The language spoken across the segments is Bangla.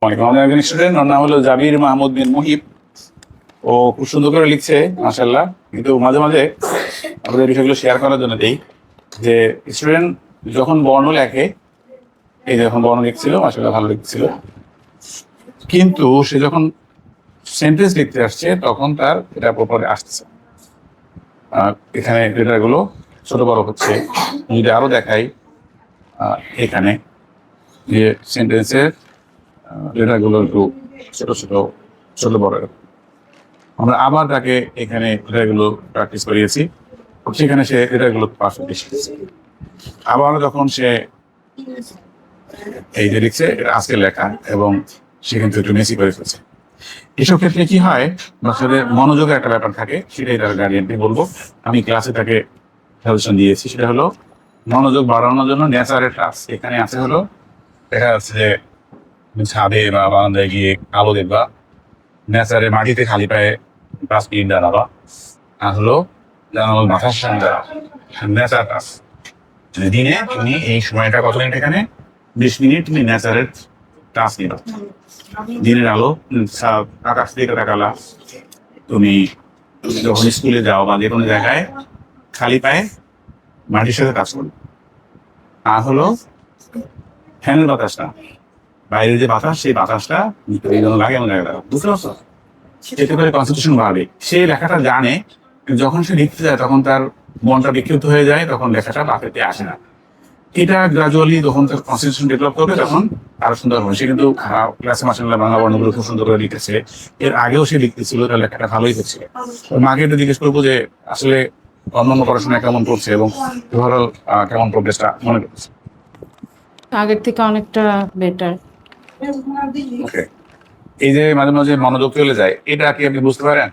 আমাদের একজন স্টুডেন্ট, ওর নাম হলো জাবির মাহমুদ বিন মুহিব। ও খুব সুন্দর করে লিখছে মাশাআল্লাহ, কিন্তু মাঝে মাঝে আমাদের বিষয়গুলো শেয়ার করার জন্য দেই যে স্টুডেন্ট যখন বর্ণ লেখে, এই যখন বর্ণ লিখছিল মাশাআল্লাহ ভালো লিখছিল, কিন্তু সে যখন সেন্টেন্স লিখতে আসছে তখন তার এটা প্রপারে আসতেছে। আর এখানে লেটারগুলো ছোট বড় হচ্ছে। যদি আরো দেখাই, এখানে যে সেন্টেন্সের লেটারগুলো একটু ছোট ছোট ছোট বড়, আমরা আবার তাকে এখানে লেটারগুলো প্র্যাকটিস করিয়েছি, সেখানে সে লেটারগুলো পারফেক্টলি শিখেছে। আবার যখন সে এই যে লিখছে এটা আজকে লেখা এবং সে কিন্তু একটু মেসি করে ফেলছে। এসব ক্ষেত্রে কি হয়, বাচ্চাদের মনোযোগের একটা ব্যাপার থাকে, সেটাই তার গার্ডিয়ানকে বলবো। আমি ক্লাসে তাকে সাজেশন দিয়েছি, সেটা হলো মনোযোগ বাড়ানোর জন্য ন্যাচারের টাচ। এখানে আছে হলো দেখা যাচ্ছে যে ছাদে বা বারান্দায় গিয়ে আলো দেখবা, ন্যাচারে মাটিতে খালি পায়ে 5 মিনিট দাঁড়াবা, আর হলো জানালার মাথার সামনে দাঁড়াবা, ন্যাচার টাচ। দিনে তুমি এই সময়টা কত মিনিট, এখানে 20 মিনিট তুমি ন্যাচারের টাচ নিবা। দিনের আলো, আকাশ দিকে তাকালা, তুমি যখন স্কুলে যাও বা যে কোনো জায়গায় খালি পায়ে মাটির সাথে কাজ করো। আর হলো ফ্যানের বাতাসটা, বাইরের যে বাতাস, সেই বাতাসটা এই জন্য লাগে এমন জায়গাটা, বুঝতে পারছো? এতে করে কনসেন্ট্রেশন বাড়বে। সে লেখাটা জানে, যখন সে লিখতে যায় তখন তার মনটা বিক্ষিপ্ত হয়ে যায়, তখন লেখাটা বাকিতে আসে না। এটা গ্রাজুয়ালি যখন তার কনসেন্ট্রেশন ডেভেলপ করবে তখন আরো সুন্দর হবে। সে কিন্তু ক্লাসে মাসাল্লাহ বাংলা বর্ণগুলো খুব সুন্দর করে লিখেছে। এর আগেও সে লিখতেছিল, তার লেখাটা ভালোই হচ্ছে। মাকে একটু জিজ্ঞেস করবো যে আসলে অন্যান্য পড়াশোনা কেমন করছে এবং ওভারঅল কেমন প্রোগ্রেসটা মনে করছে। আগের থেকে অনেকটা বেটার। ওকে, এই যে মাঝে মাঝে মনোযোগ চলে যায়, এটা কি আপনি বুঝতে পারেন?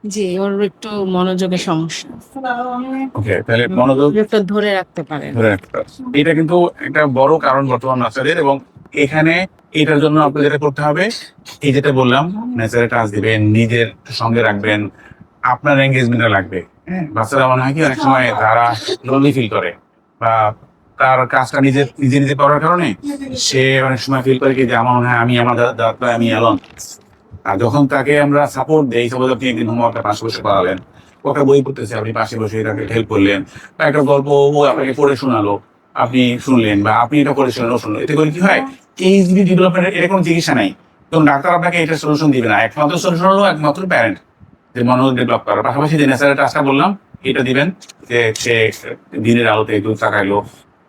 জি, ওর একটু মনোযোগের সমস্যা। ওকে, তাহলে মনোযোগ একটু ধরে রাখতে পারে। ধরে রাখতে পারে। এটা কিন্তু একটা বড় কারণ বর্তমান বাচ্চাদের। এবং এখানে এটার জন্য আপনাদের যেটা করতে হবে, এই যেটা বললাম, নেচারে টাচ দিবেন, নিজের সঙ্গে রাখবেন, আপনার এঙ্গেজমেন্টটা লাগবে। হ্যাঁ, বাচ্চারা মনে হয় কি অনেক সময় তারা লোনলি ফিল করে, বা তার কাজটা নিজে নিজে নিজে করার কারণে সে অনেক সময় ফিল করে কি যে আমার মনে হয় আমি আমার দাদা আমি এলন। আর যখন তাকে আমরা সাপোর্ট দেই, সাপোজ আপনি একদিন হোমওয়ার্কটা পাশে বসে করালেন, ওকে বই পড়তেছে, আপনি পাশে বসে তাকে হেল্প করলেন, বা একটা গল্প ও আপনাকে পড়ে শোনালো, আপনি শুনলেন, বা আপনি এটা করে শোনালো শুনলো, এতে করে কি হয়, এই যদি ডেভেলপমেন্টের এটা কোনো চিকিৎসা নাই। তখন ডাক্তার আপনাকে এটা সলিউশন দিবে না। একমাত্র সলিউশন হলো একমাত্র প্যারেন্ট, যে মনোযোগ ডেভেলপ করার পাশাপাশি যে ন্যাচারাল টাচটা বললাম এটা দিবেন, যে সে দিনের আলোতে একটু তাকাইলো,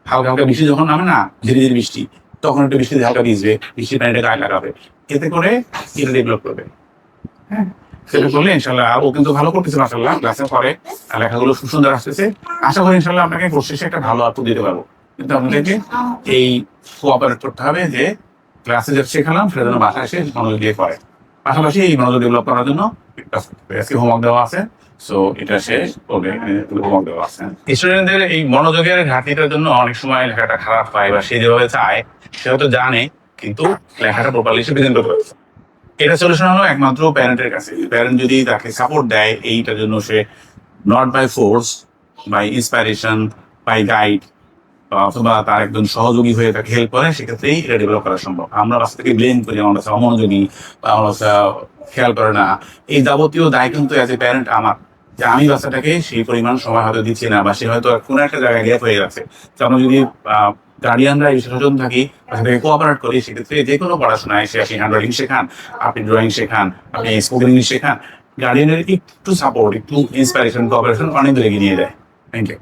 হালকা হালকা বৃষ্টি যখন নামে না, ধীরে ধীরে বৃষ্টি, তখন একটু বৃষ্টিতে হালকা ভিজবে, বৃষ্টির পানিটা গায়ে লাগাবে, এতে করে এটা ডেভেলপ করবে। হ্যাঁ, সেটা করলে ইনশাল্লাহ ও কিন্তু ভালো করতেছে মাশাআল্লাহ, ক্লাসে পরে লেখাগুলো খুব সুন্দর আসতেছে। আশা করি ইনশাল্লাহ আপনাকে কোর্স শেষে একটা ভালো আউটপুট দিতে পারবো। কিন্তু আপনাদেরকে এই কোঅপারেট করতে হবে যে ক্লাসে যা শেখালাম সেটা যেন বাসায় এসে মনোযোগ দিয়ে করে। পাশাপাশি এই মনোযোগ ডেভেলপ করার জন্য আজকে হোমওয়ার্ক দেওয়া আছে, সো এটা শেষ করবে, হোমওয়ার্ক দেওয়া আছে। স্টুডেন্টদের এই মনোযোগের ঘাটতিটার জন্য অনেক সময় লেখাটা খারাপ হয়, বা সে যেভাবে চায় সে হয়তো জানে কিন্তু লেখাটা প্রপারলি সে প্রেজেন্ট করতে পারছে। এটা সলিউশন হলো একমাত্র প্যারেন্টের কাছে। প্যারেন্ট যদি তাকে সাপোর্ট দেয় এইটার জন্য, সে not by force, by inspiration, by guide, অথবা তার একজন সহযোগী হয়ে তাকে হেল্প করে, সেক্ষেত্রেই এটা ডেভেলপ করা সম্ভব। আমরা বাচ্চাকে ব্লেম করি, আমার বাচ্চা অমনোযোগী বা আমার বাচ্চা খেয়াল করে না। এই যাবতীয় দায় কিন্তু অ্যাজ এ প্যারেন্ট আমার, যে আমি বাচ্চাটাকে সেই পরিমাণ সময় হয়তো দিচ্ছি না, বা সে হয়তো কোনো একটা জায়গায় গ্যাপ হয়ে গেছে। তো আমরা যদি গার্ডিয়ানরা এই সচেতন থাকি, তাদেরকে কোঅপারেট করি, সেক্ষেত্রে যে কোনো পড়াশোনায় সে আপনি হ্যান্ড রাইটিং শেখান, আপনি ড্রয়িং শেখান, আপনি স্পোকেন ইংলিশ শেখান, গার্ডিয়ানের একটু সাপোর্ট, একটু ইন্সপাইরেশন, কোঅপারেশন অনেক দূরে এগিয়ে নিয়ে যায়। Thank you.